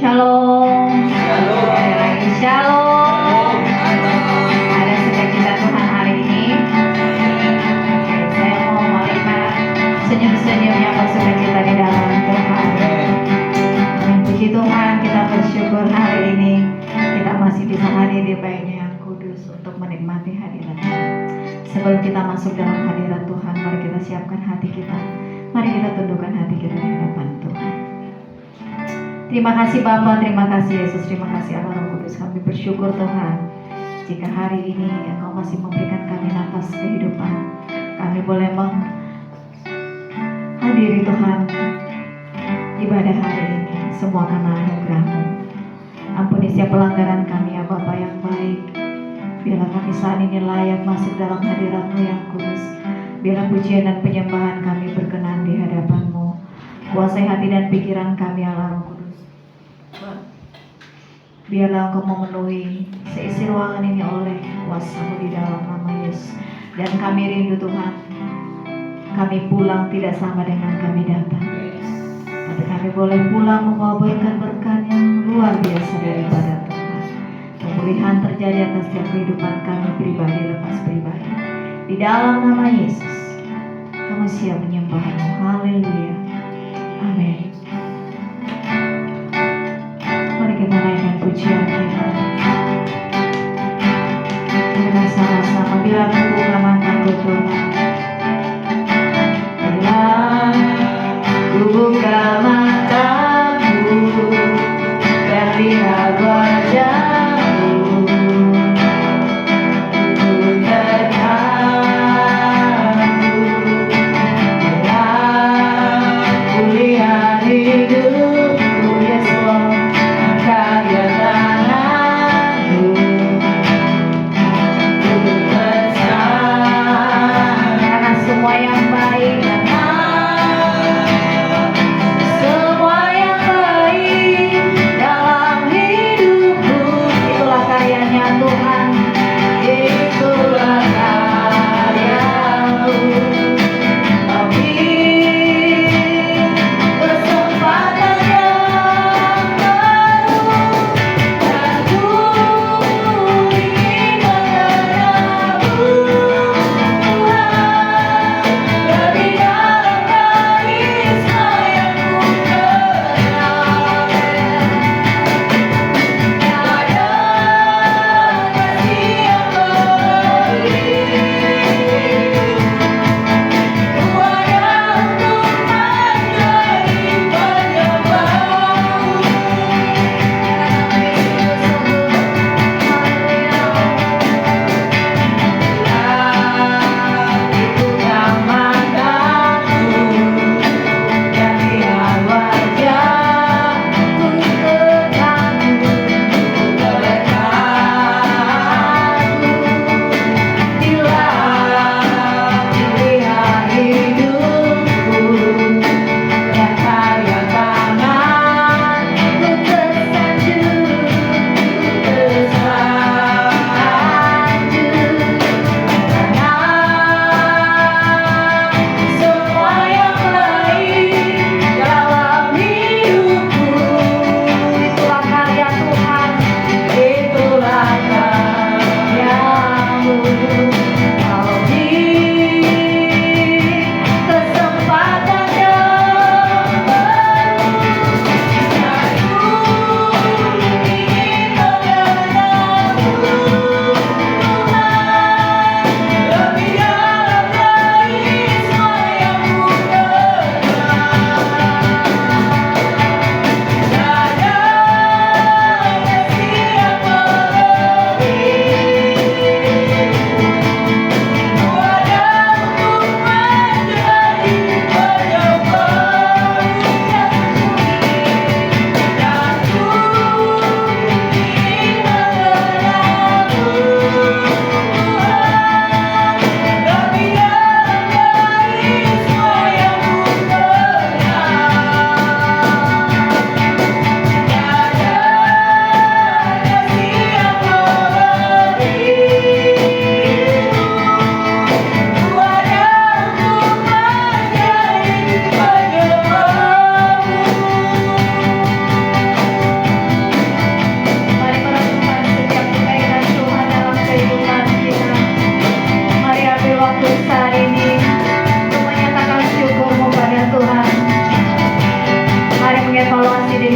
Shalom. Shalom. Sekali lagi shalom. Shalom. Ada sukacita Tuhan hari ini. Oke, saya mau melihat senyum-senyumnya bersukacita di dalam Tuhan. Amin. Puji Tuhan, kita bersyukur hari ini kita masih bisa hadir di baiknya yang kudus untuk menikmati hadirat Tuhan. Sebelum kita masuk dalam hadirat Tuhan, mari kita siapkan hati kita. Mari kita tundukkan hati kita di hadapan Tuhan. Terima kasih Bapa, terima kasih Yesus, terima kasih Allah Roh Kudus. Kami bersyukur Tuhan, jika hari ini Engkau masih memberikan kami nafas kehidupan, kami boleh menghadiri Tuhan ibadah hari ini, semua karena anugerah-Mu. Ampuni setiap pelanggaran kami ya Bapa yang baik. Biarlah kami saat ini layak masuk dalam hadirat-Mu yang kudus. Biarlah pujian dan penyembahan kami berkenan di hadapan-Mu. Kuasai hati dan pikiran kami Allah Roh Kudus. Biarlah Engkau memenuhi seisi ruangan ini oleh kuasa-Mu di dalam nama Yesus. Dan kami rindu Tuhan, kami pulang tidak sama dengan kami datang, tapi kami boleh pulang membawa berkat-berkat yang luar biasa daripada Tuhan. Pemulihan terjadi atas setiap kehidupan kami pribadi lepas pribadi. Di dalam nama Yesus, kami siap menyembah-Mu. Haleluya. Amin. Mari kita naikkan pujian kita. Kita sama-sama bila aku buka mataku Tuhan. Bila ku buka mataku dan lihat wajah-Mu, ku terharu. Bila ku lihat hidupku Yesus, karya tangan-Mu, ku bersama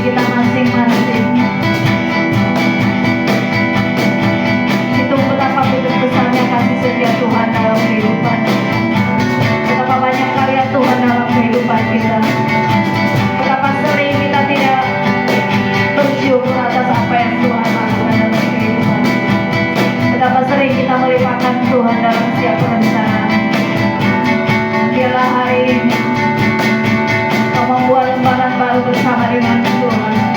kita masing-masing. Itu betapa begitu besarnya kasih setia Tuhan dalam kehidupan. Betapa banyak karya Tuhan dalam kehidupan kita. Betapa sering kita tidak bersyukur atas apa yang Tuhan lakukan dalam kehidupan. Betapa sering kita melibatkan Tuhan dalam setiap perencanaan. Biarlah hari ini Kau membuat lembaran baru bersama dengan Tuhan.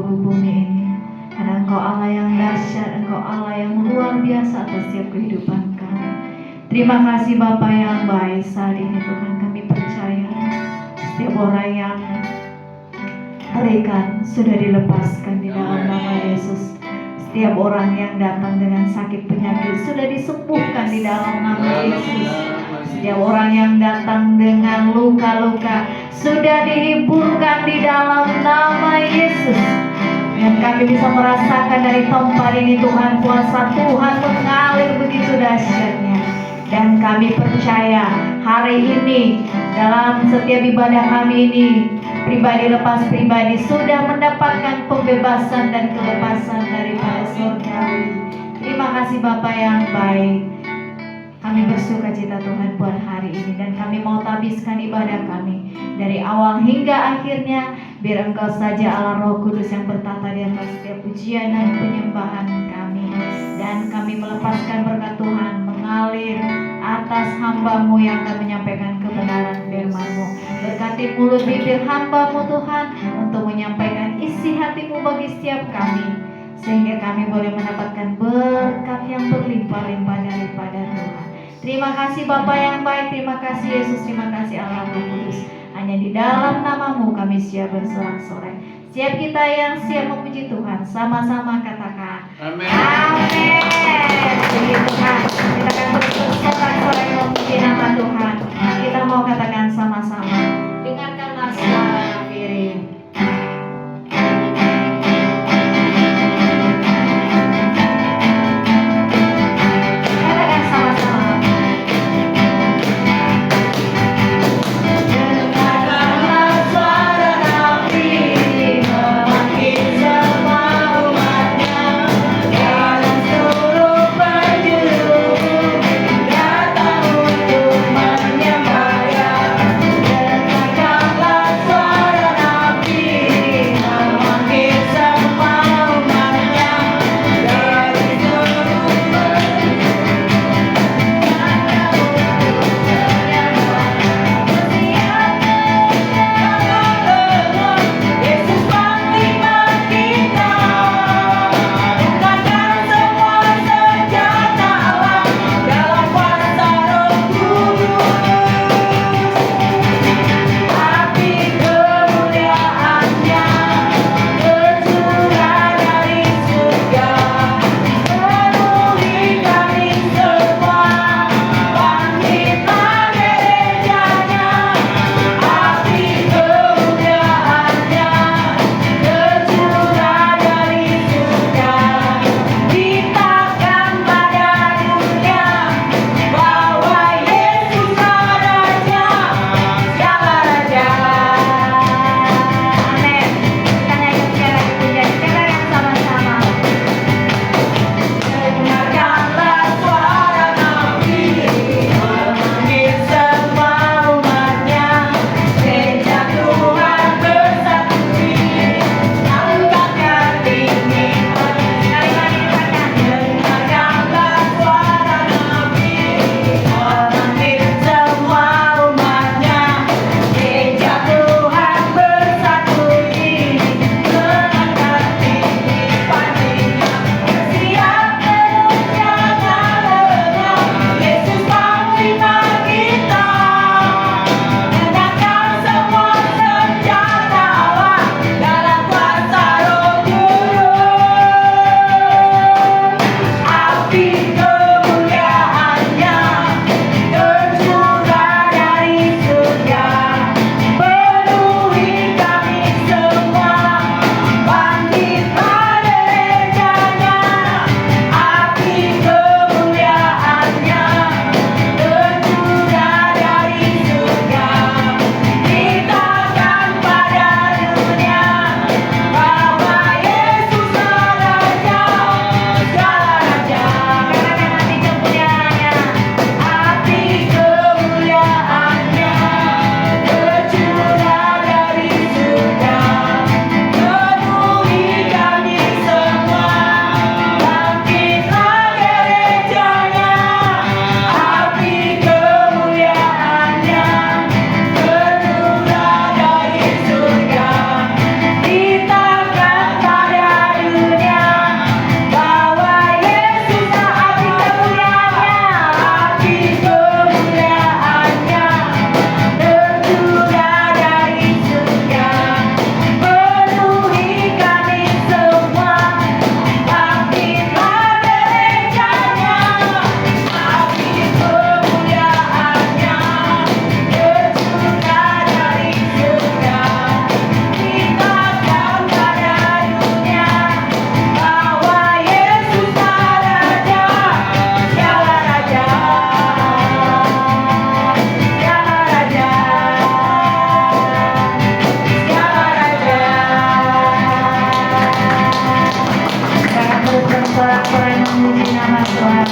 seluruh bumi ini. Karena Engkau Allah yang dahsyat, Engkau Allah yang luar biasa atas setiap kehidupan kami. Terima kasih Bapa yang baik. Saat ini Tuhan kami percaya setiap orang yang terikat sudah dilepaskan di dalam nama Yesus. Setiap orang yang datang dengan sakit penyakit sudah disembuhkan di dalam nama Yesus. Setiap orang yang datang dengan luka-luka sudah dihiburkan di dalam nama Yesus. Dan kami bisa merasakan dari tempat ini Tuhan, kuasa Tuhan mengalir begitu dahsyatnya. Dan kami percaya hari ini dalam setiap ibadah kami ini, pribadi lepas pribadi sudah mendapatkan pembebasan dan kelepasan daripada surgawi. Terima kasih Bapa yang baik. Kami bersuka cita Tuhan buat hari ini, dan kami mau tabiskan ibadah kami dari awal hingga akhirnya, biar Engkau saja Allah Roh Kudus yang bertata di atas setiap pujian dan penyembahan kami. Dan kami melepaskan berkat Tuhan mengalir atas hamba-Mu yang akan menyampaikan kebenaran firman-Mu. Berkati mulut bibir hamba-Mu Tuhan untuk menyampaikan isi hati-Mu bagi setiap kami, sehingga kami boleh mendapatkan berkat yang berlimpah-limpah daripada Tuhan. Terima kasih Bapa yang baik, terima kasih Yesus, terima kasih Allah Roh Kudus. Hanya di dalam nama-Mu kami siap bersorak-sorai. Siap kita yang siap memuji Tuhan, sama-sama katakan Amin. Amin. Puji Tuhan. Kita akan bersorak-sorai memuji nama Tuhan. Kita mau katakan sama-sama. Dengarkanlah suara Firin. Datang untuk menyembah. puji nama Tuhan.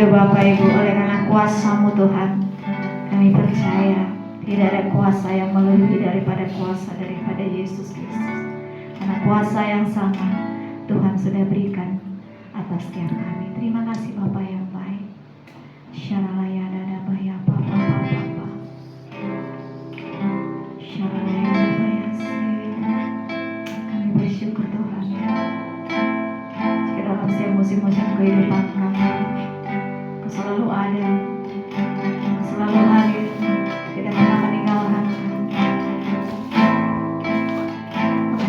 Bapak Ibu, oleh karena kuasa-Mu Tuhan, kami percaya tidak ada kuasa yang melebihi daripada kuasa daripada Yesus Kristus. Karena kuasa yang sama Tuhan sudah berikan atas setiap kami. Terima kasih Bapak yang baik. Syaralaya dada baya papa papa. Syaralaya baya sih. Kami bersyukur Tuhan ya. Jika dalam setiap musim-musim kehidupan kami, selalu ada, selalu hadir, tidak pernah meninggalkan kami.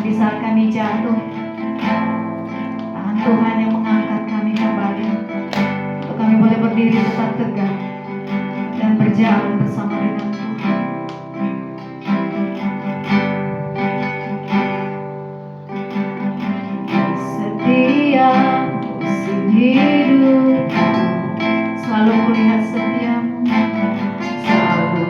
Di saat kami jatuh, tangan Tuhan yang mengangkat kami kembali, untuk kami boleh berdiri tetap tegak dan berjalan bersama dengan Tuhan. Setiap musim hidup selalu kulihat setiamu, selalu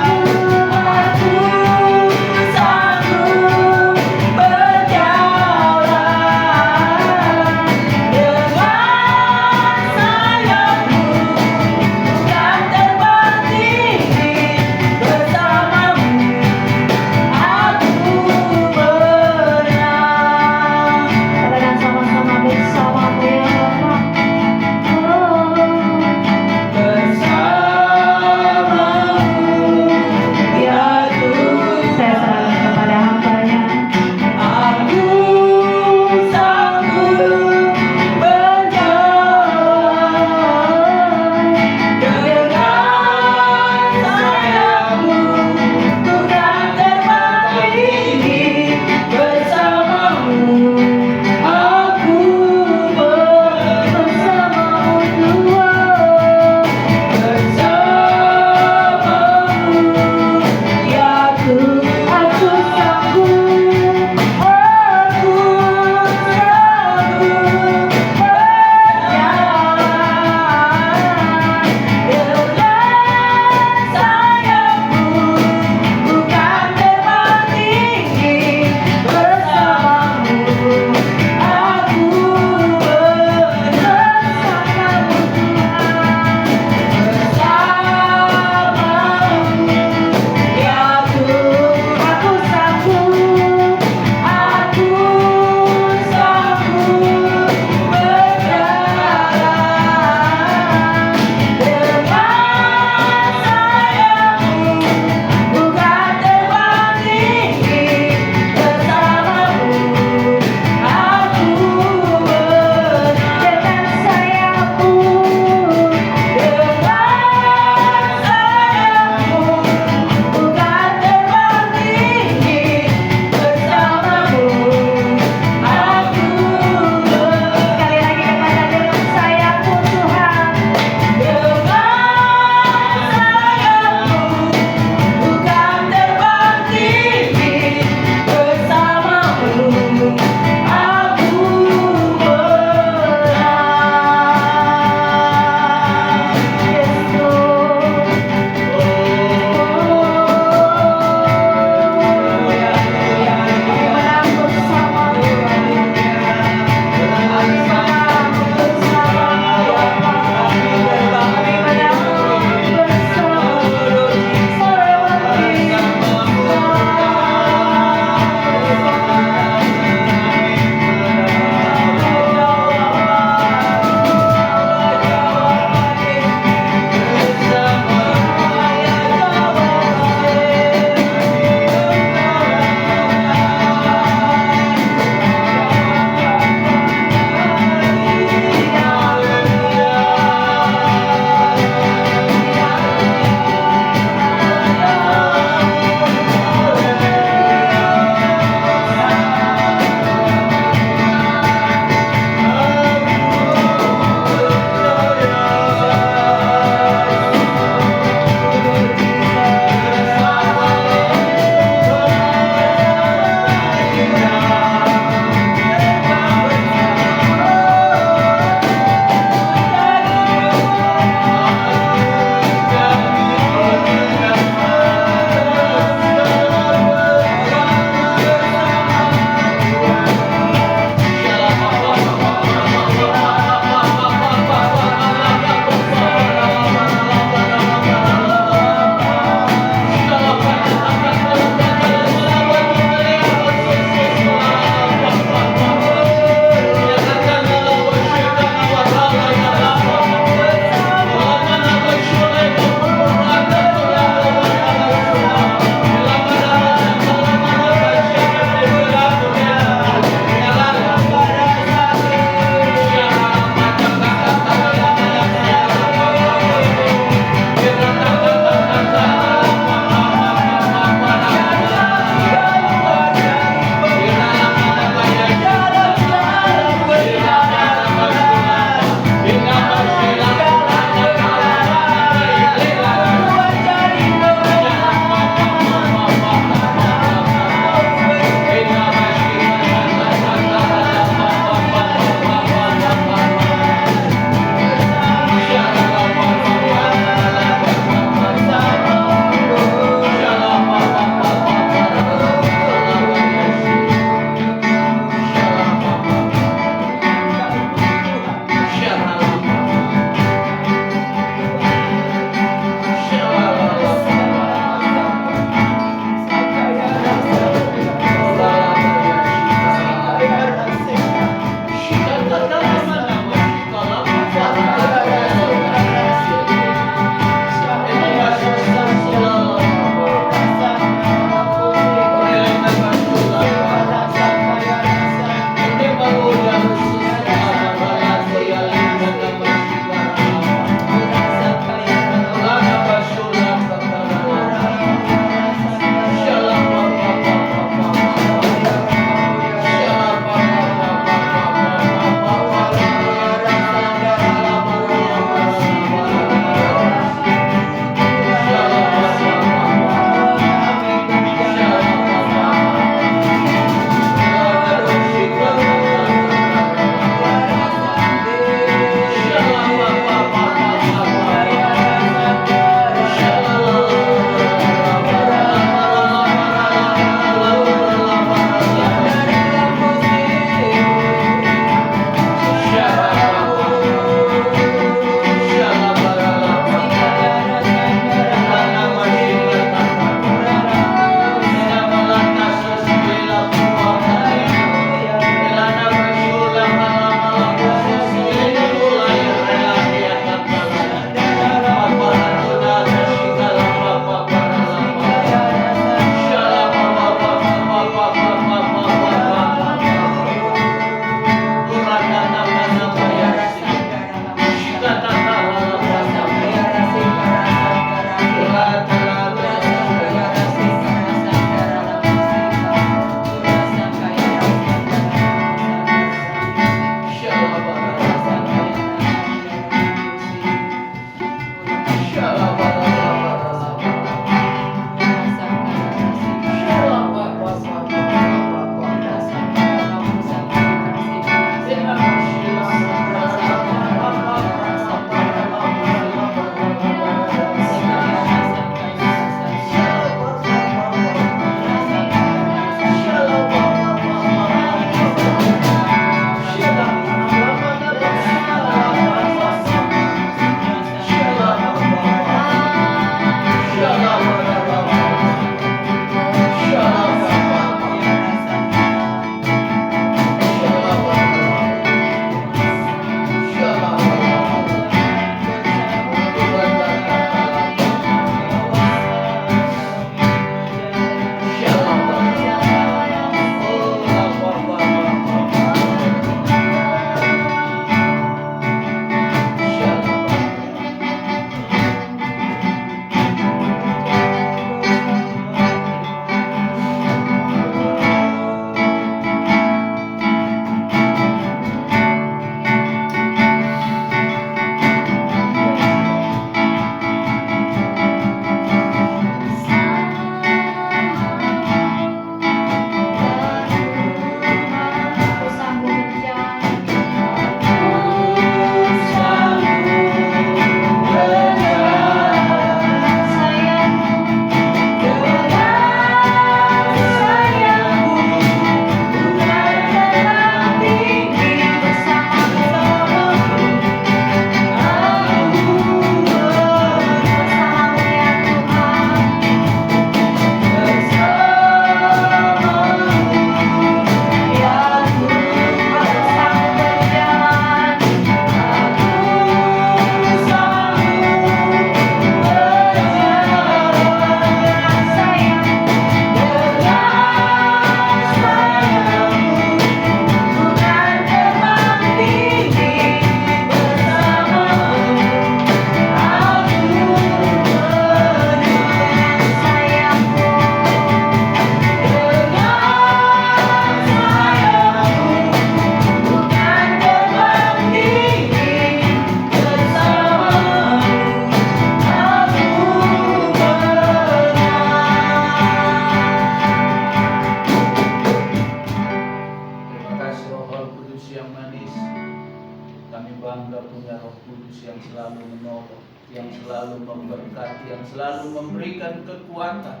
Kami bangga punya Roh Kudus yang selalu menolong, yang selalu memberkati, yang selalu memberikan kekuatan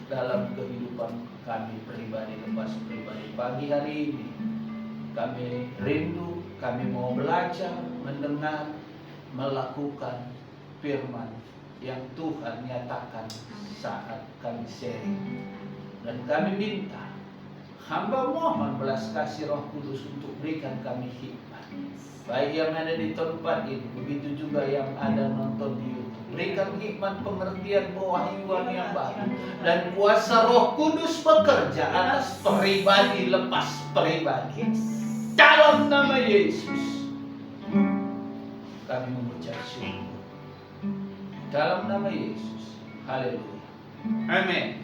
dalam kehidupan kami pribadi lepas pribadi. Pagi hari ini kami rindu, kami mau belajar, mendengar, melakukan firman yang Tuhan nyatakan saat kami sharing. Dan kami minta, hamba mohon belas kasih Roh Kudus untuk berikan kami hikmat, baik yang ada di tempat ini, begitu juga yang ada nonton di YouTube. Berikan hikmat, pengertian, pewahyuan yang baru, dan kuasa Roh Kudus bekerja atas pribadi lepas pribadi. Dalam nama Yesus kami mengucap syukur. Dalam nama Yesus, haleluya, amin.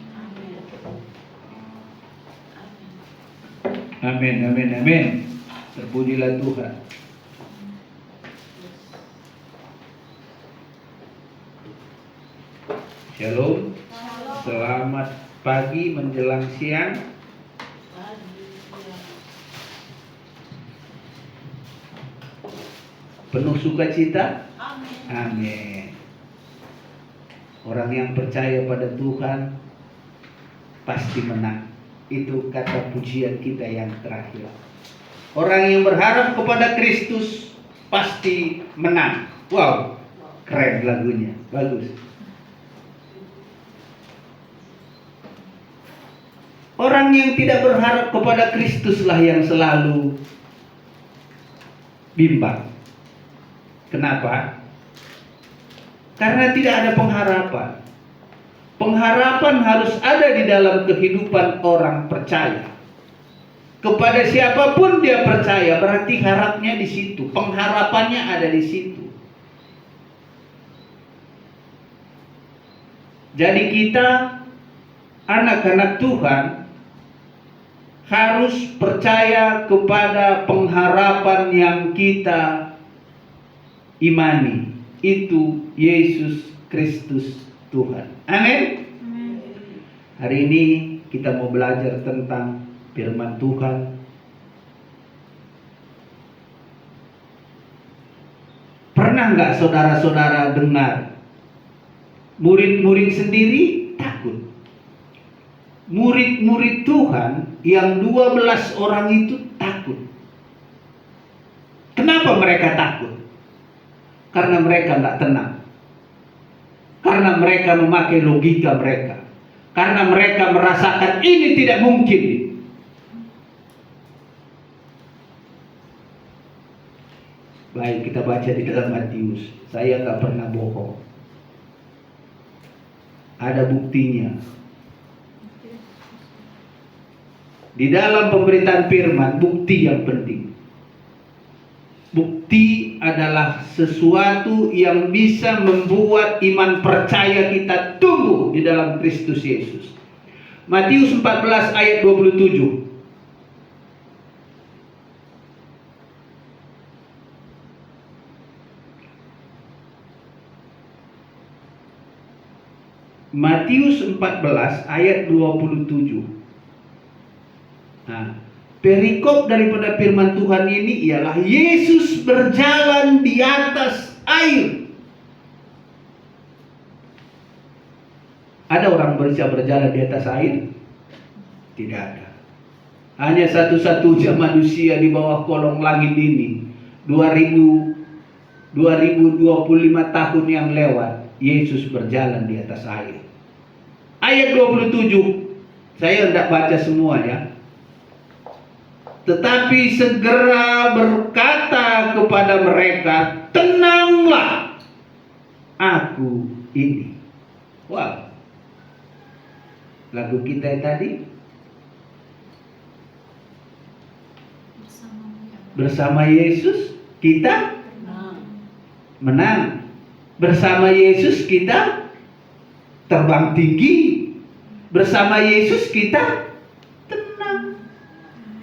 Amin, amin, amin. Terpujilah Tuhan. Shalom. Selamat pagi menjelang siang. Penuh sukacita? Amin. Orang yang percaya pada Tuhan pasti menang. Itu kata pujian kita yang terakhir. Orang yang berharap kepada Kristus pasti menang. Wow, keren lagunya, bagus. Orang yang tidak berharap kepada Kristuslah yang selalu bimbang. Kenapa? Karena tidak ada pengharapan. Pengharapan harus ada di dalam kehidupan orang percaya. Kepada siapapun dia percaya, berarti harapnya di situ, pengharapannya ada di situ. Jadi kita, anak-anak Tuhan, harus percaya kepada pengharapan yang kita imani. Itu Yesus Kristus Tuhan. Amin. Hari ini kita mau belajar tentang firman Tuhan. Pernah nggak saudara-saudara dengar murid-murid sendiri takut? Murid-murid Tuhan yang 12 orang itu takut. Kenapa mereka takut? Karena mereka nggak tenang. Karena mereka memakai logika mereka. Karena mereka merasakan ini tidak mungkin. Baik, kita baca di dalam Matius. Saya nggak pernah bohong. Ada buktinya. Di dalam pemberitaan firman, bukti yang penting. Bukti adalah sesuatu yang bisa membuat iman percaya kita tumbuh di dalam Kristus Yesus. Matius 14 ayat 27. Matius 14 ayat 27. Nah, perikop daripada firman Tuhan ini ialah Yesus berjalan di atas air. Ada orang bisa berjalan di atas air? Tidak ada. Hanya satu-satunya manusia di bawah kolong langit ini 2025 tahun yang lewat, Yesus berjalan di atas air. Ayat 27, saya tidak baca semua ya. Tetapi segera berkata kepada mereka, tenanglah, aku ini. Wow. Lagu kita yang tadi, bersama Yesus kita menang. Bersama Yesus kita terbang tinggi. Bersama Yesus kita tenang.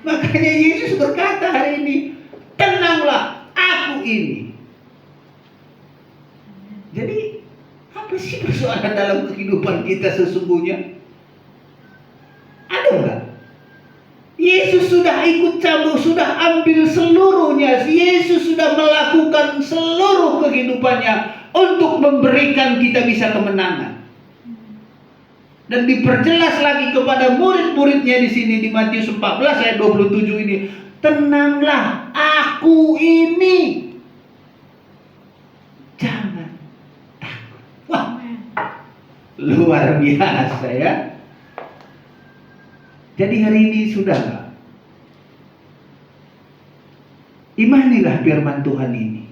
Makanya Yesus berkata hari ini, tenanglah, aku ini. Jadi apa sih persoalan dalam kehidupan kita sesungguhnya? Ada enggak? Yesus sudah ikut campur, sudah ambil seluruhnya. Yesus sudah melakukan seluruh kehidupannya untuk memberikan kita bisa kemenangan. Dan diperjelas lagi kepada murid-muridnya di sini di Matius 14 ayat 27 ini. Tenanglah, aku ini. Jangan takut. Wah, luar biasa ya. Jadi hari ini saudara, imanilah firman Tuhan ini.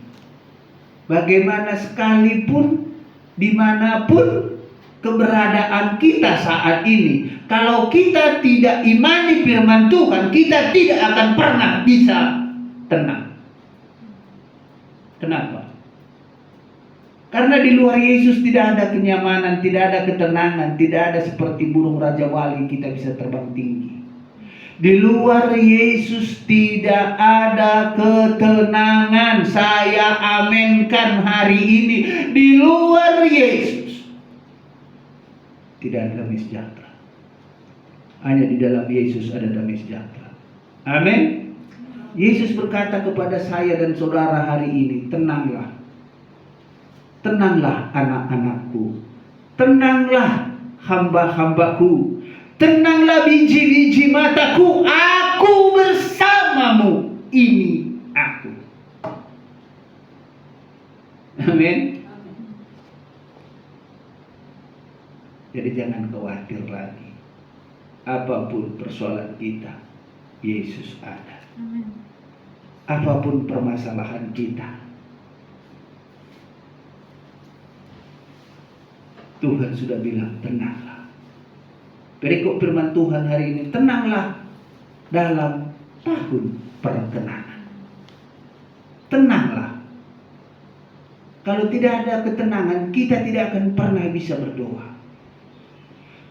Bagaimana sekalipun, dimanapun keberadaan kita saat ini, kalau kita tidak imani firman Tuhan, kita tidak akan pernah bisa tenang. Kenapa? Karena di luar Yesus tidak ada kenyamanan, tidak ada ketenangan, tidak ada seperti burung Raja Wali kita bisa terbang tinggi. Di luar Yesus tidak ada ketenangan. Saya aminkan hari ini. Di luar Yesus tidak ada damai sejahtera. Hanya di dalam Yesus ada damai sejahtera. Amin. Yesus berkata kepada saya dan saudara hari ini, tenanglah. Tenanglah anak-anakku. Tenanglah hamba-hambaku. Tenanglah biji-biji mataku. Aku bersamamu. Ini aku. Amin. Jadi jangan khawatir lagi. Apapun persoalan kita, Yesus ada. Apapun permasalahan kita, Tuhan sudah bilang tenanglah. Perikop firman Tuhan hari ini, tenanglah dalam tahun perkenanan. Tenanglah. Kalau tidak ada ketenangan, kita tidak akan pernah bisa berdoa.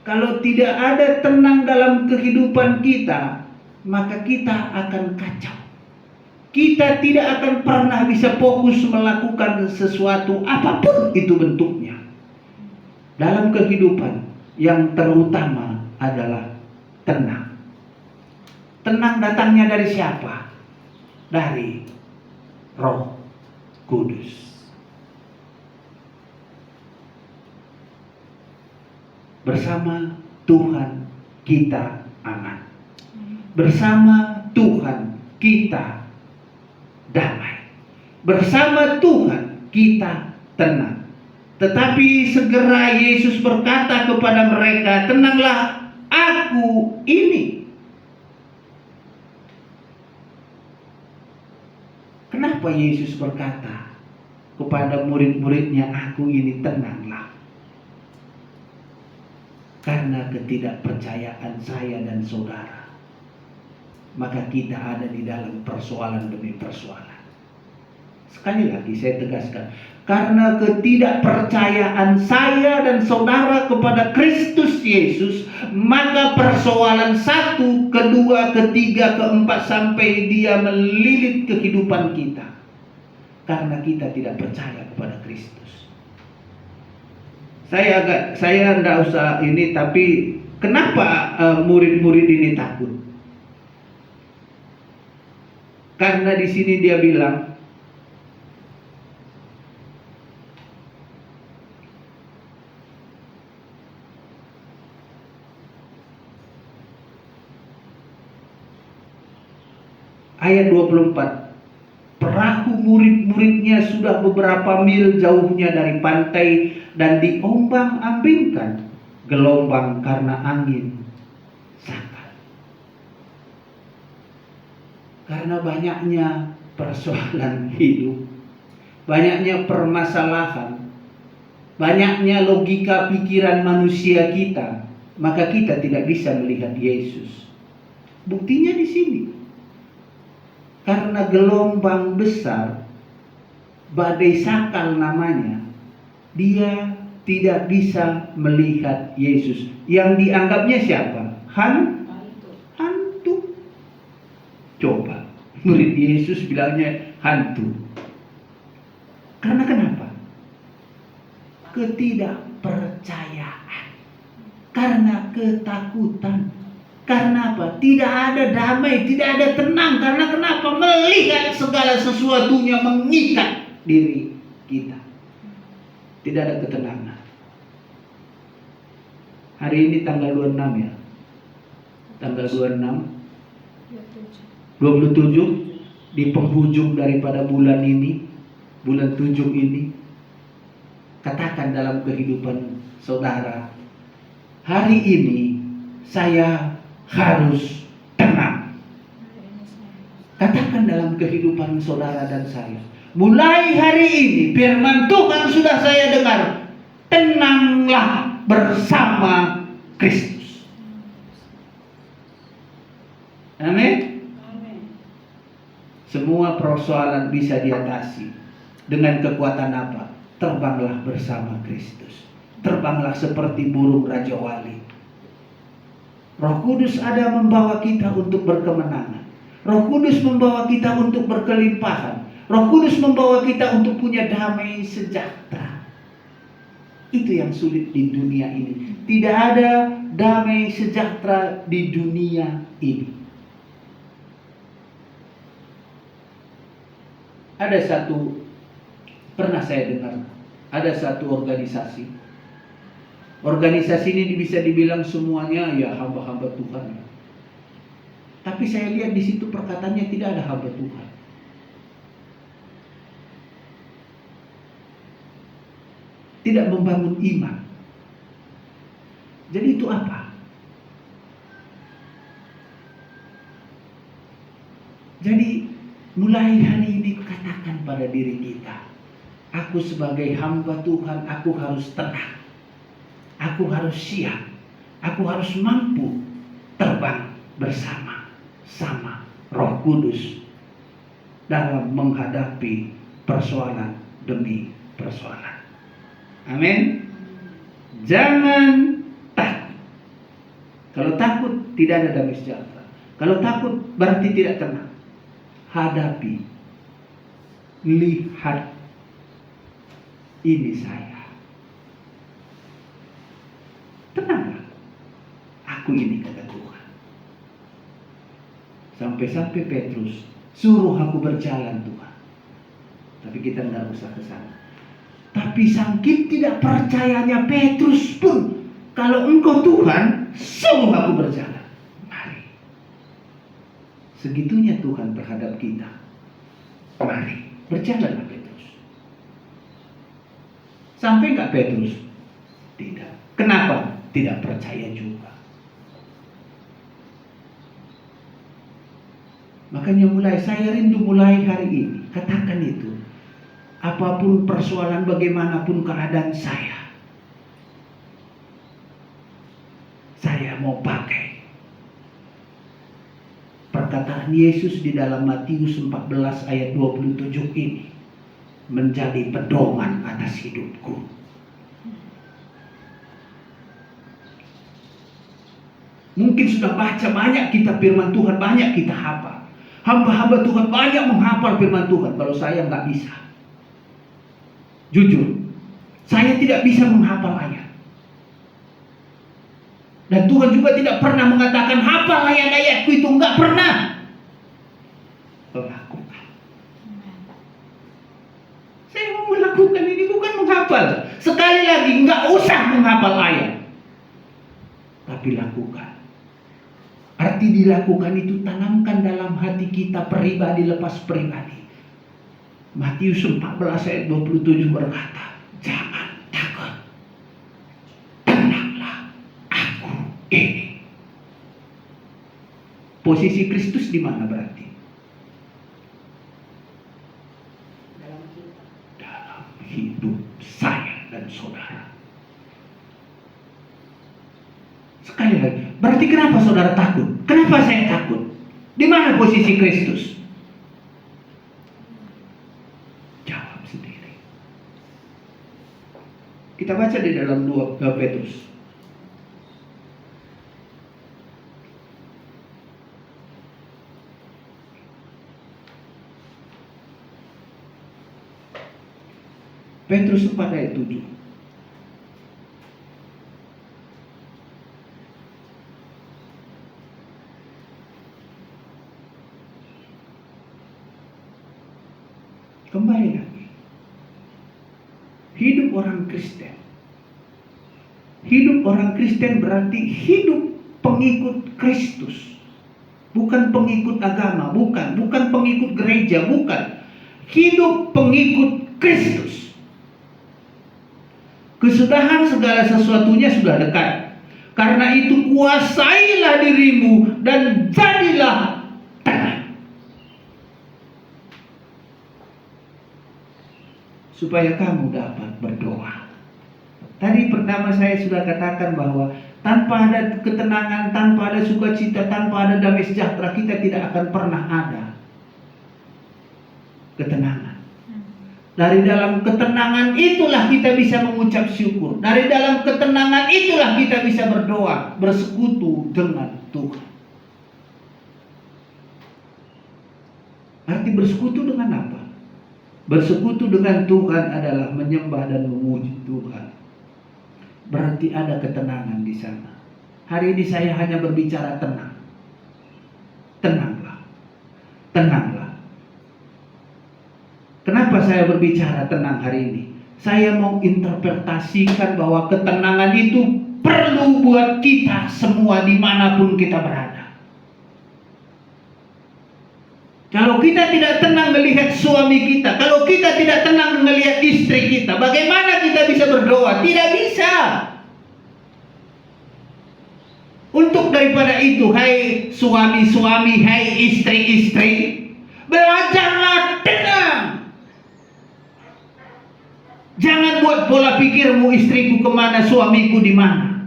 Kalau tidak ada tenang dalam kehidupan kita, maka kita akan kacau. Kita tidak akan pernah bisa fokus melakukan sesuatu apapun itu bentuknya. Dalam kehidupan yang terutama adalah tenang. Tenang datangnya dari siapa? Dari Roh Kudus. Bersama Tuhan kita aman. Bersama Tuhan kita damai. Bersama Tuhan kita tenang. Tetapi segera Yesus berkata kepada mereka, tenanglah, aku ini. Kenapa Yesus berkata kepada murid-muridnya, aku ini, tenanglah? Karena ketidakpercayaan saya dan saudara, maka kita ada di dalam persoalan demi persoalan. Sekali lagi saya tegaskan, karena ketidakpercayaan saya dan saudara kepada Kristus Yesus, maka persoalan 1, kedua, ketiga, keempat sampai dia melilit kehidupan kita. Karena kita tidak percaya kepada Kristus. Saya enggak usah ini, tapi kenapa murid-murid ini takut? Karena di sini dia bilang, ayat 24, perahu murid-muridnya sudah beberapa mil jauhnya dari pantai dan diombang-ambingkan gelombang karena angin sakal. Karena banyaknya persoalan hidup, banyaknya permasalahan, banyaknya logika pikiran manusia kita, maka kita tidak bisa melihat Yesus. Buktinya di sini. Karena gelombang besar, badai sakal namanya, dia tidak bisa melihat Yesus. Yang dianggapnya siapa? Hantu. Coba, murid Yesus bilangnya hantu. Karena kenapa? Ketidakpercayaan. Karena ketakutan. Karena apa? Tidak ada damai, tidak ada tenang. Karena kenapa? Melihat segala sesuatunya mengikat diri kita. Tidak ada ketenangan. Hari ini tanggal 26 ya. Tanggal 26, 27 di penghujung daripada bulan ini, bulan 7 ini. Katakan dalam kehidupan saudara, hari ini saya harus tenang. Katakan dalam kehidupan saudara dan saya, mulai hari ini firman Tuhan sudah saya dengar, tenanglah bersama Kristus. Amin. Semua persoalan bisa diatasi dengan kekuatan apa? Terbanglah bersama Kristus. Terbanglah seperti burung Raja Wali. Roh Kudus ada membawa kita untuk berkemenangan. Roh Kudus membawa kita untuk berkelimpahan. Roh Kudus membawa kita untuk punya damai sejahtera. Itu yang sulit di dunia ini. Tidak ada damai sejahtera di dunia ini. Ada satu, pernah saya dengar, ada satu organisasi. Organisasi ini bisa dibilang semuanya ya hamba-hamba Tuhan. Tapi saya lihat di situ perkataannya tidak ada hamba Tuhan. Tidak membangun iman. Jadi itu apa? Jadi mulai hari ini katakan pada diri kita, aku sebagai hamba Tuhan, aku harus tenang. Aku harus siap. Aku harus mampu terbang bersama sama Roh Kudus dalam menghadapi persoalan demi persoalan. Amin. Jangan takut. Kalau takut tidak ada damai sejahtera. Kalau takut berarti tidak tenang. Hadapi. Lihat. Ini saya. Tenanglah. Aku ini kata Tuhan. Sampai-sampai Petrus suruh aku berjalan Tuhan. Tapi kita tidak usah ke sana. Tapi saking tidak percayanya Petrus pun, kalau engkau Tuhan, suruh aku berjalan. Mari. Segitunya Tuhan terhadap kita. Mari, berjalanlah Petrus. Sampai enggak Petrus? Tidak. Kenapa? Tidak percaya juga. Makanya saya rindu mulai hari ini. Katakan itu. Apapun persoalan, bagaimanapun keadaan saya mau pakai perkataan Yesus di dalam Matius 14 ayat 27 ini menjadi pedoman atas hidupku. Mungkin sudah baca banyak kitab firman Tuhan, banyak kita hafal. Hamba-hamba Tuhan banyak menghafal firman Tuhan. Kalau saya nggak bisa. Jujur, saya tidak bisa menghafal ayat. Dan Tuhan juga tidak pernah mengatakan hafal ayat-ayatku itu, enggak pernah. Lakukan. Saya mau melakukan ini bukan menghafal. Sekali lagi, enggak usah menghafal ayat. Tapi lakukan. Arti dilakukan itu tanamkan dalam hati kita pribadi lepas pribadi. Matius 14 ayat 27 berkata, jangan takut. Tenanglah, aku ini. Posisi Kristus di mana berarti? Dalam hidup saya dan saudara. Sekali lagi, berarti kenapa saudara takut? Kenapa saya takut? Di mana posisi Kristus? Jawab sendiri. Kita baca di dalam 2 Petrus. Petrus 4 ayat 7. Kembali lagi. Hidup orang Kristen. Hidup orang Kristen berarti hidup pengikut Kristus. Bukan pengikut agama, bukan pengikut gereja, bukan. Hidup pengikut Kristus. Kesudahan segala sesuatunya sudah dekat. Karena itu kuasailah dirimu dan jadilah tenang. Supaya kamu dapat berdoa. Tadi pertama saya sudah katakan bahwa tanpa ada ketenangan, tanpa ada sukacita, tanpa ada damai sejahtera, kita tidak akan pernah ada ketenangan. Dari dalam ketenangan itulah kita bisa mengucap syukur. Dari dalam ketenangan itulah kita bisa berdoa, bersekutu dengan Tuhan. Arti bersekutu dengan apa? Bersekutu dengan Tuhan adalah menyembah dan memuji Tuhan. Berarti ada ketenangan di sana. Hari ini saya hanya berbicara tenang. Tenanglah. Tenanglah. Kenapa saya berbicara tenang hari ini? Saya mau interpretasikan bahwa ketenangan itu perlu buat kita semua dimanapun kita berada. Kalau kita tidak tenang melihat suami kita, kalau kita tidak tenang melihat istri kita, bagaimana kita bisa berdoa? Tidak bisa. Untuk daripada itu, hai suami-suami, hai istri-istri, belajarlah tenang. Jangan buat pola pikirmu istriku kemana, suamiku di mana.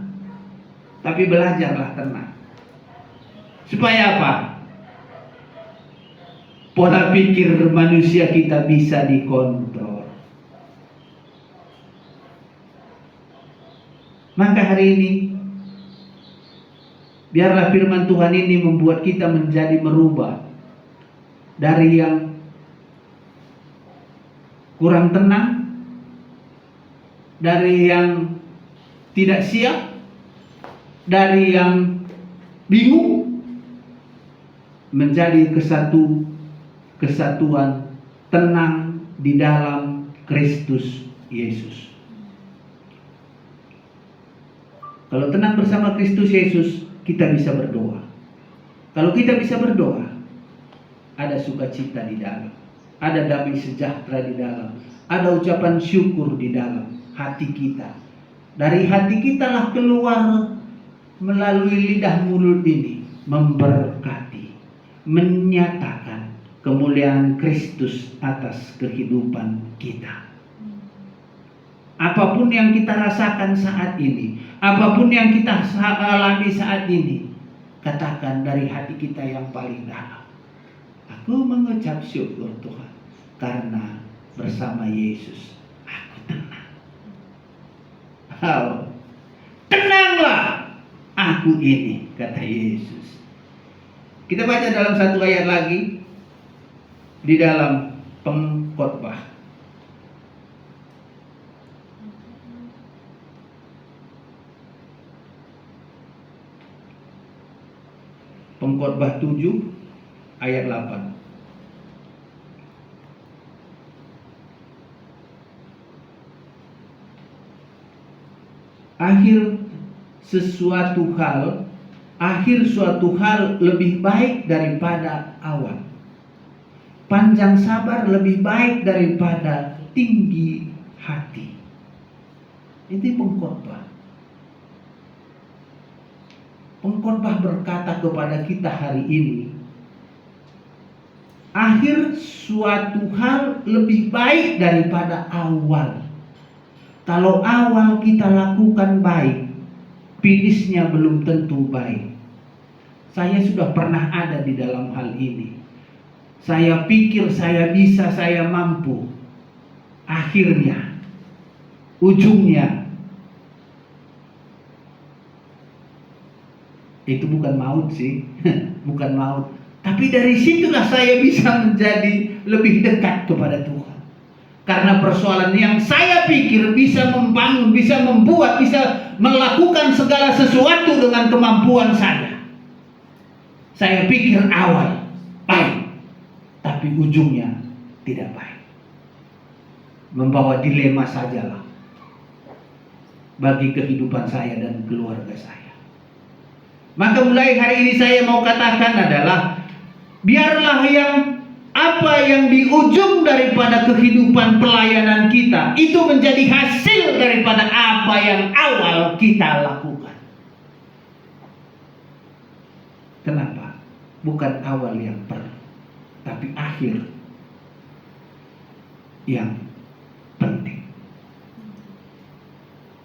Tapi belajarlah tenang. Supaya apa? Pola pikir manusia kita bisa dikontrol. Maka hari ini, biarlah firman Tuhan ini membuat kita menjadi merubah. Dari yang kurang tenang, dari yang tidak siap, dari yang bingung, menjadi kesatuan tenang di dalam Kristus Yesus. Kalau tenang bersama Kristus Yesus, kita bisa berdoa. Kalau kita bisa berdoa, ada sukacita di dalam, ada damai sejahtera di dalam, ada ucapan syukur di dalam hati kita. Dari hati kita lah keluar melalui lidah mulut ini memberkati, menyatakan kemuliaan Kristus atas kehidupan kita. Apapun yang kita rasakan saat ini, apapun yang kita alami saat ini, katakan dari hati kita yang paling dalam, aku mengucap syukur Tuhan, karena bersama Yesus aku tenang. Oh, tenanglah aku ini, kata Yesus. Kita baca dalam satu ayat lagi di dalam Pengkhotbah. Pengkhotbah 7 ayat 8. Akhir suatu hal lebih baik daripada awal. Panjang sabar lebih baik daripada tinggi hati. Itu pengkhotbah. Pengkhotbah berkata kepada kita hari ini, akhir suatu hal lebih baik daripada awal. Kalau awal kita lakukan baik, finishnya belum tentu baik. Saya sudah pernah ada di dalam hal ini. Saya pikir saya bisa, saya mampu. Akhirnya, ujungnya, itu bukan maut sih, bukan maut. Tapi dari situlah saya bisa menjadi lebih dekat kepada Tuhan. Karena persoalan yang saya pikir bisa membangun, bisa membuat, bisa melakukan segala sesuatu dengan kemampuan saya. Saya pikir awal baik, tapi ujungnya tidak baik. membawa dilema sajalah bagi kehidupan saya dan keluarga saya. Maka mulai hari ini saya mau katakan adalah, biarlah apa yang di ujung daripada kehidupan pelayanan kita itu menjadi hasil daripada apa yang awal kita lakukan. Kenapa? Bukan awal yang perlu, tapi akhir yang penting.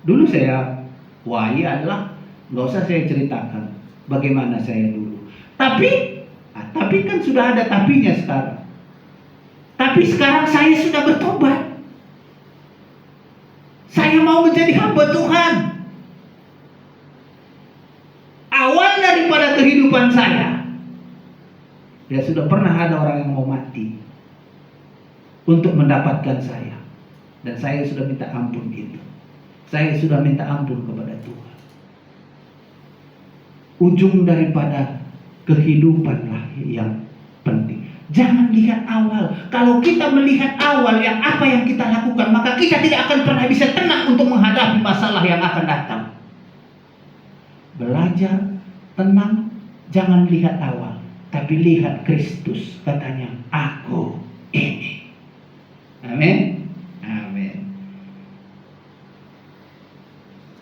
Dulu saya, adalah nggak usah saya ceritakan bagaimana saya dulu. Tapi kan sudah ada tapinya sekarang. Tapi sekarang saya sudah bertobat. Saya mau menjadi hamba Tuhan. Awal daripada kehidupan saya, ya sudah pernah ada orang yang mau mati untuk mendapatkan saya. Dan saya sudah minta ampun itu. Saya sudah minta ampun kepada Tuhan. Ujung daripada kehidupanlah yang penting. Jangan lihat awal. Kalau kita melihat awal yang apa yang kita lakukan, maka kita tidak akan pernah bisa tenang untuk menghadapi masalah yang akan datang. Belajar tenang, jangan lihat awal, tapi lihat Kristus. Katanya, aku ini. Amin. Amin.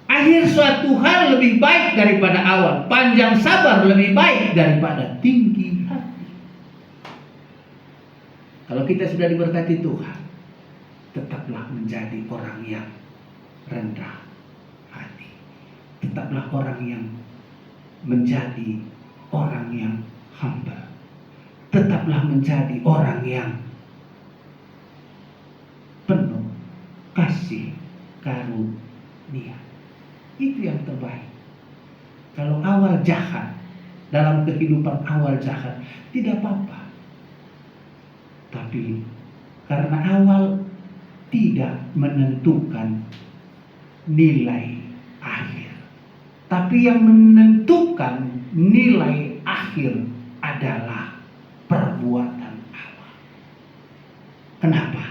Akhir suatu hal lebih baik daripada awal. Panjang sabar lebih baik daripada tinggi hati. Kalau kita sudah diberkati Tuhan, tetaplah menjadi orang yang rendah hati. Tetaplah orang yang menjadi orang yang hamba. Tetaplah menjadi orang yang penuh kasih karunia. Itu yang terbaik. Kalau awal jahat, dalam kehidupan awal jahat, tidak apa-apa. Tapi karena awal tidak menentukan nilai akhir. Tapi yang menentukan nilai akhir adalah perbuatan awal. Kenapa?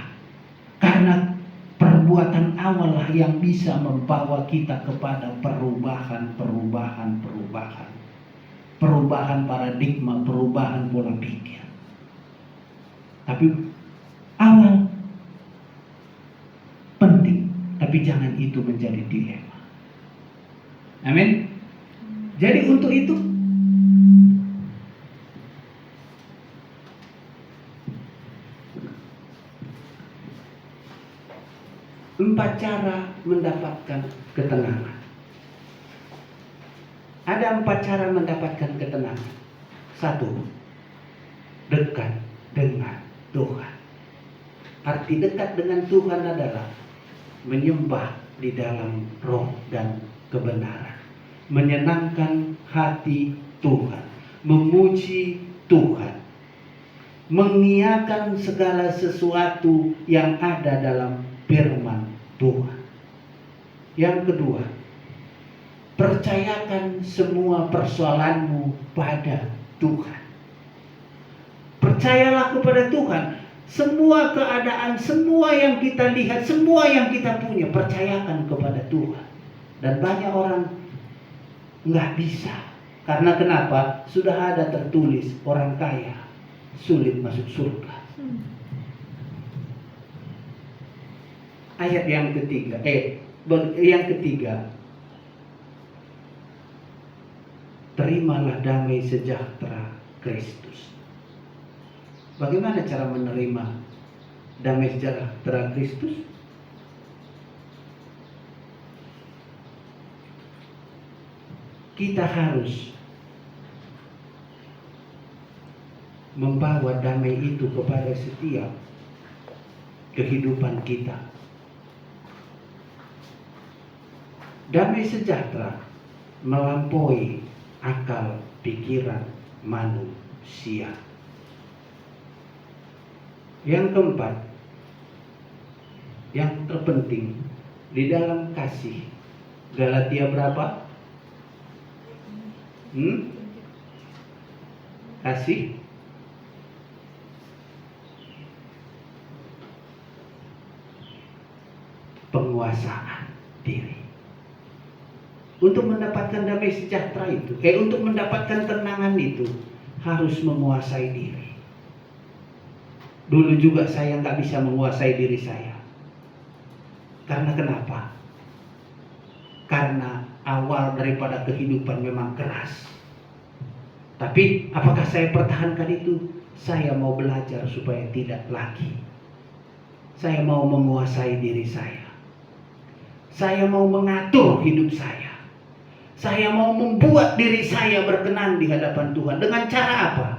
Karena perbuatan awal lah yang bisa membawa kita kepada perubahan paradigma, perubahan pola pikir. Tapi awal penting, tapi jangan itu menjadi dilema. Amin. Jadi untuk itu empat cara mendapatkan ketenangan. Ada 4 cara mendapatkan ketenangan. 1, dekat dengan Tuhan. Arti dekat dengan Tuhan adalah menyembah di dalam roh dan kebenaran, menyenangkan hati Tuhan, memuji Tuhan, mengiyakan segala sesuatu yang ada dalam firman Tuhan. Yang kedua, percayakan semua persoalanmu pada Tuhan. Percayalah kepada Tuhan. Semua keadaan, semua yang kita lihat, semua yang kita punya, percayakan kepada Tuhan. Dan banyak orang nggak bisa. Karena kenapa? Sudah ada tertulis, orang kaya sulit masuk surga. Ayat yang ketiga, terimalah damai sejahtera Kristus. Bagaimana cara menerima damai sejahtera Kristus? Kita harus membawa damai itu kepada setiap kehidupan kita. Damai sejahtera melampaui akal pikiran manusia. Yang keempat, yang terpenting di dalam kasih. Galatia berapa? Kasih. penguasaan diri. Untuk mendapatkan damai sejahtera itu, untuk mendapatkan tenangan itu, harus menguasai diri. Dulu juga saya nggak bisa menguasai diri saya. Karena kenapa? Karena awal daripada kehidupan memang keras. Tapi apakah saya pertahankan itu? Saya mau belajar supaya tidak lagi. Saya mau menguasai diri saya. Saya mau mengatur hidup saya. Saya mau membuat diri saya berkenan di hadapan Tuhan. Dengan cara apa?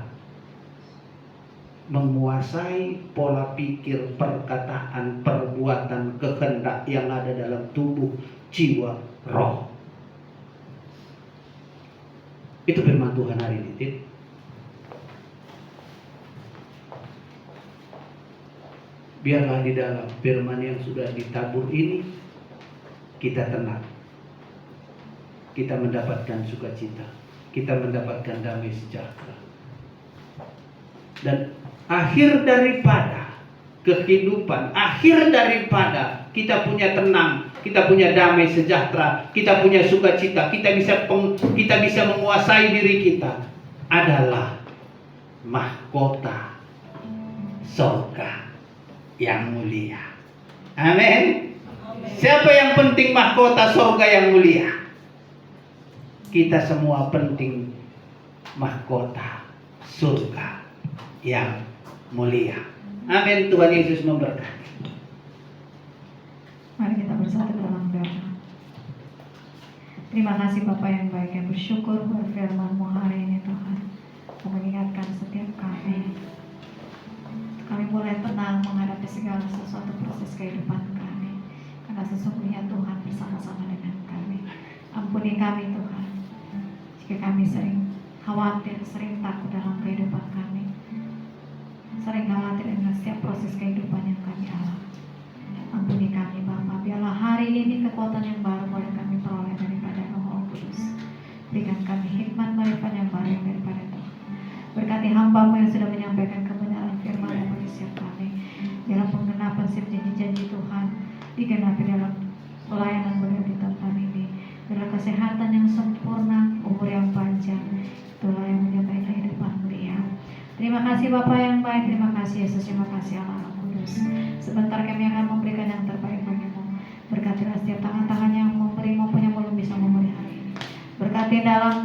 Menguasai pola pikir, perkataan, perbuatan, kehendak yang ada dalam tubuh, jiwa, roh. Itu firman Tuhan hari ini. Biarlah di dalam firman yang sudah ditabur ini kita tenang. Kita mendapatkan sukacita, kita mendapatkan damai sejahtera. Dan akhir daripada kehidupan, akhir daripada kita punya tenang, kita punya damai sejahtera, kita punya sukacita, kita bisa menguasai diri kita adalah mahkota surga yang mulia. Amin. Siapa yang penting mahkota surga yang mulia? Kita semua penting mahkota surga yang mulia. Amin. Tuhan Yesus memberkati. Mari kita bersatu dalam doa. Terima kasih Bapa yang baik, yang bersyukur buat firman-Mu hari ini Tuhan. Mengingatkan setiap kami. Kami mulai tenang menghadapi segala sesuatu proses kehidupan kami. Karena sesungguhnya Tuhan bersama-sama dengan kami. Ampuni kami Tuhan. Jika kami sering khawatir, sering takut dalam kehidupan kami. Sering khawatir dengan setiap proses kehidupan yang kami alami. Ampuni kami Bapa. Biarlah hari ini kekuatan yang baru boleh kami peroleh daripada Roh Kudus. Berikan kami hikmat marifat yang baru daripada Tuhan. Berkati hamba-Mu yang sudah menyampaikan kebenaran firman-Mu bagi setiap kami. Dalam penggenapan setiap janji-janji Tuhan digenapi dalam pelayanan beliau di tempat ini. Dalam kesehatan yang sempurna, umur yang panjang, itulah yang menyertai kehidupan beliau. Terima kasih Bapa yang baik, terima kasih Yesus, terima kasih Allah Kudus. Sebentar kami akan memberikan yang terbaik bagi-Mu. Berkatilah setiap tangan-tangan yang memberi maupun yang belum bisa memberi hari ini. Berkati dalam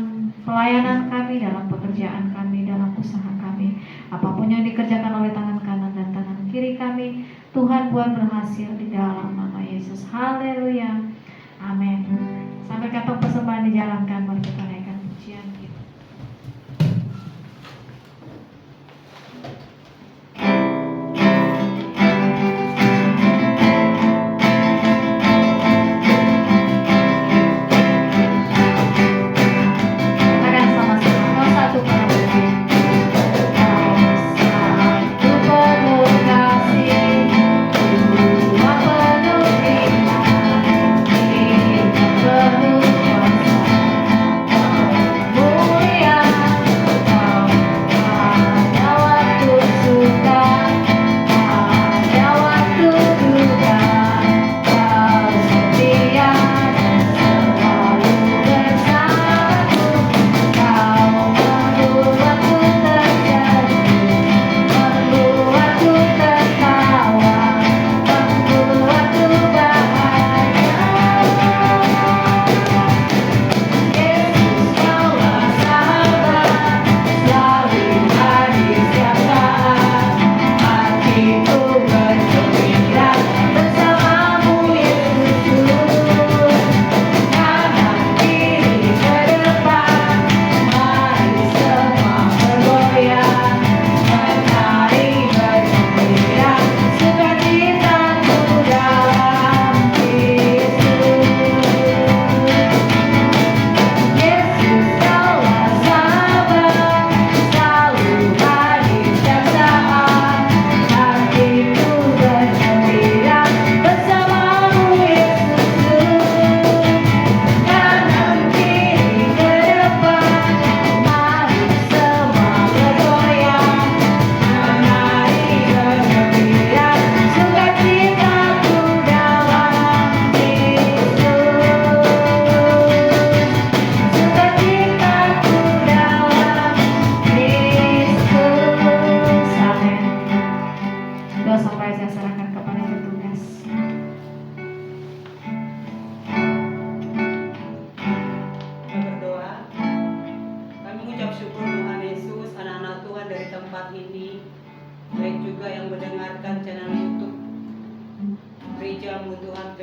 pelayanan kami, dalam pekerjaan kami, dalam usaha kami, apapun yang dikerjakan oleh tangan kanan dan tangan kiri kami, Tuhan buat berhasil di dalam nama Yesus. Haleluya. Amin. Sampai kantong persembahan dijalankan, mari kita naikkan pujian kita. Akan sama-sama. Kau satu penuh kasih. Kau satu penuh kasih. Dua penuh iman. Tiga penuh kuasa.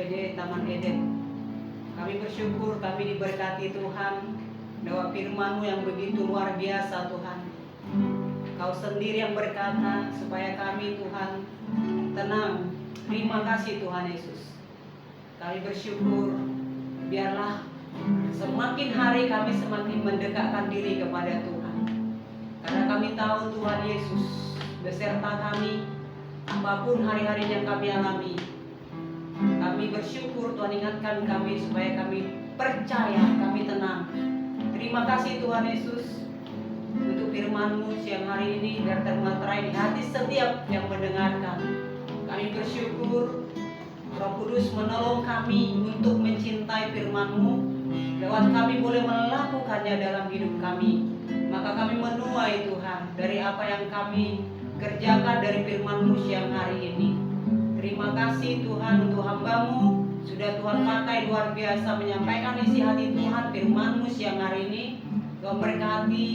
SPD Taman Eden. Kami bersyukur kami diberkati Tuhan lewat firman-Mu yang begitu luar biasa Tuhan. Kau sendiri yang berkata supaya kami Tuhan tenang. Terima kasih Tuhan Yesus. Kami bersyukur biarlah semakin hari kami semakin mendekatkan diri kepada Tuhan. Karena kami tahu Tuhan Yesus beserta kami apapun hari-hari yang kami alami. Kami bersyukur Tuhan ingatkan kami supaya kami percaya, kami tenang. Terima kasih Tuhan Yesus untuk firman-Mu siang hari ini biar termaterai di hati setiap yang mendengarkan. Kami bersyukur Roh Kudus menolong kami untuk mencintai firman-Mu. Lewat kami boleh melakukannya dalam hidup kami. Maka kami menuai Tuhan dari apa yang kami kerjakan dari firman-Mu siang hari ini. Terima kasih Tuhan untuk hamba-Mu. Sudah Tuhan pakai luar biasa menyampaikan isi hati Tuhan firman-Mu siang hari ini. Tuhan berkati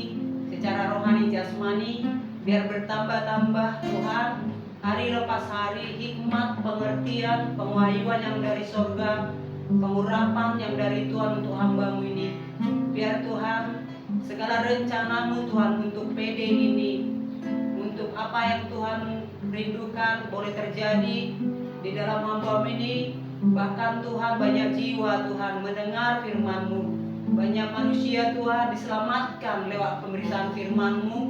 secara rohani jasmani. Biar bertambah-tambah Tuhan. Hari lepas hari hikmat, pengertian, pengahyuan yang dari sorga, pengurapan yang dari Tuhan untuk hamba-Mu ini. Biar Tuhan segala rencana-Mu Tuhan untuk PD ini, untuk apa yang Tuhan rindukan boleh terjadi di dalam hamba-Mu ini. Bahkan Tuhan banyak jiwa Tuhan mendengar firman-Mu, banyak manusia Tuhan diselamatkan lewat pemberitaan firman-Mu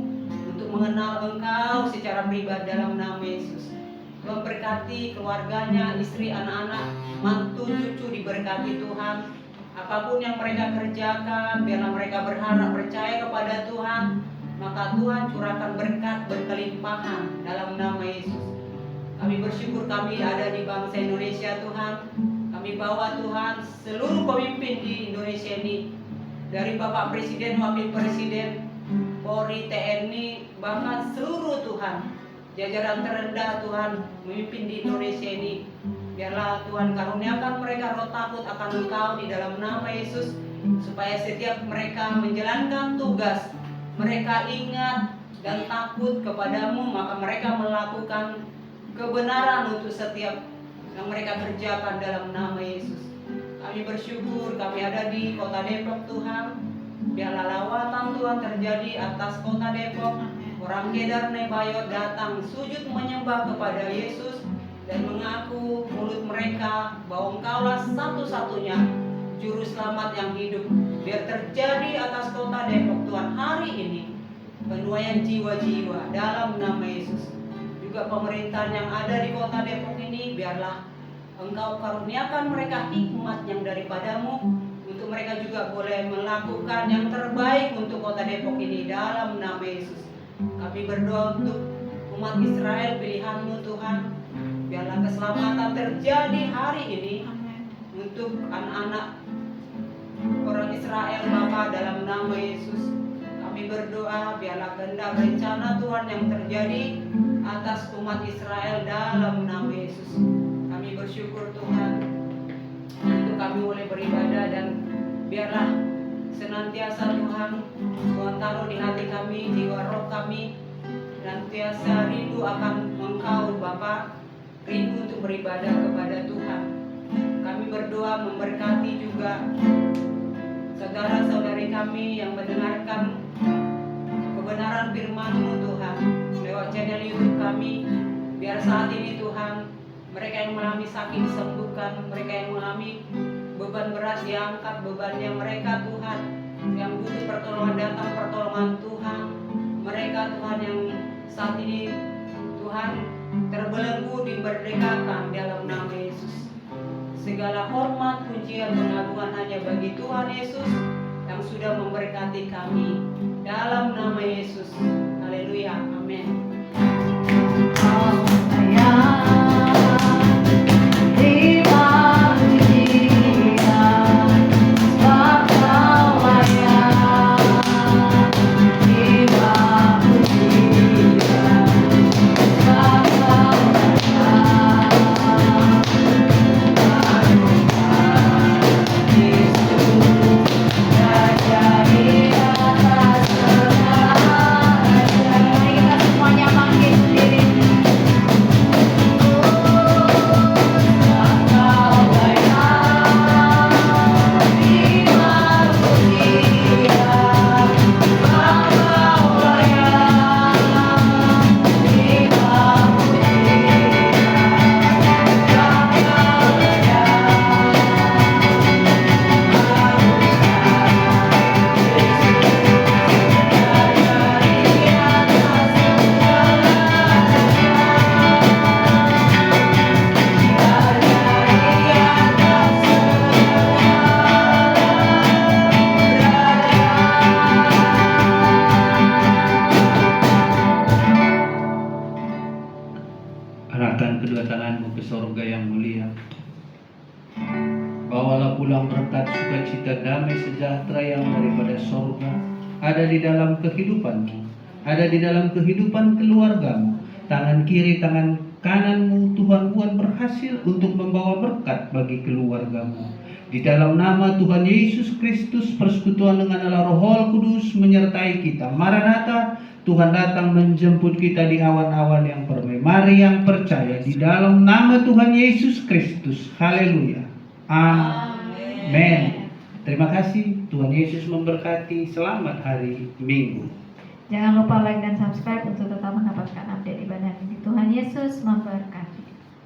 untuk mengenal Engkau secara pribadi dalam nama Yesus. Tuhan berkati keluarganya, istri, anak-anak, mantu, cucu diberkati Tuhan. Apapun yang mereka kerjakan, biarlah mereka berharap percaya kepada Tuhan. Maka Tuhan curahkan berkat berkelimpahan dalam nama Yesus. Kami bersyukur kami ada di bangsa Indonesia Tuhan. Kami bawa Tuhan seluruh pemimpin di Indonesia ini. Dari Bapak Presiden, Wakil Presiden, Polri, TNI, bahkan seluruh Tuhan jajaran terendah Tuhan memimpin di Indonesia ini. Biarlah Tuhan karuniakan mereka roh takut akan Engkau di dalam nama Yesus, supaya setiap mereka menjalankan tugas mereka ingat dan takut kepadamu, maka mereka melakukan kebenaran untuk setiap yang mereka kerjakan dalam nama Yesus. Kami bersyukur kami ada di kota Depok Tuhan. Biarlah lawatan Tuhan terjadi atas kota Depok. Orang Kedar Nebayot datang sujud menyembah kepada Yesus dan mengaku mulut mereka bahwa Engkaulah satu-satunya juru selamat yang hidup. Biar terjadi atas kota Depok Tuhan hari ini penuaian jiwa-jiwa dalam nama Yesus. Juga pemerintahan yang ada di kota Depok ini biarlah Engkau karuniakan mereka hikmat yang daripadamu, untuk mereka juga boleh melakukan yang terbaik untuk kota Depok ini dalam nama Yesus. Kami berdoa untuk umat Israel pilihan-Mu Tuhan. Biarlah keselamatan terjadi hari ini untuk anak-anak orang Israel Bapa dalam nama Yesus. Kami berdoa biarlah kehendak rencana Tuhan yang terjadi atas umat Israel dalam nama Yesus. Kami bersyukur Tuhan untuk kami boleh beribadah, dan biarlah senantiasa Tuhan taruh di hati kami, jiwa roh kami senantiasa rindu akan Engkau Bapa, rindu untuk beribadah kepada Tuhan. Kami berdoa memberkati juga saudara-saudari kami yang mendengarkan kebenaran firman-Mu Tuhan lewat channel YouTube kami. Biar saat ini Tuhan mereka yang mengalami sakit disembuhkan, mereka yang mengalami beban berat diangkat bebannya mereka Tuhan, yang butuh pertolongan datang pertolongan Tuhan. Mereka Tuhan yang saat ini Tuhan terbelenggu dimerdekakan dalam nama Yesus. Segala hormat, pujian, pengagungan hanya bagi Tuhan Yesus yang sudah memberkati kami dalam nama Yesus. Haleluya, amin. Semuanya bangkit sendiri. sorga yang mulia. Bawalah pulang berkat sukacita damai sejahtera yang daripada sorga ada di dalam kehidupanmu, ada di dalam kehidupan keluargamu. Tangan kiri, tangan kananmu Tuhan buat berhasil untuk membawa berkat bagi keluargamu. Di dalam nama Tuhan Yesus Kristus, persekutuan dengan Allah Roh Kudus menyertai kita. Maranatha, Tuhan datang menjemput kita di awan-awan yang permai. Mari yang percaya di dalam nama Tuhan Yesus Kristus. Haleluya. Amin. Terima kasih. Tuhan Yesus memberkati. Selamat hari Minggu. Jangan lupa like dan subscribe untuk tetap mendapatkan update ibadah ini. Tuhan Yesus memberkati.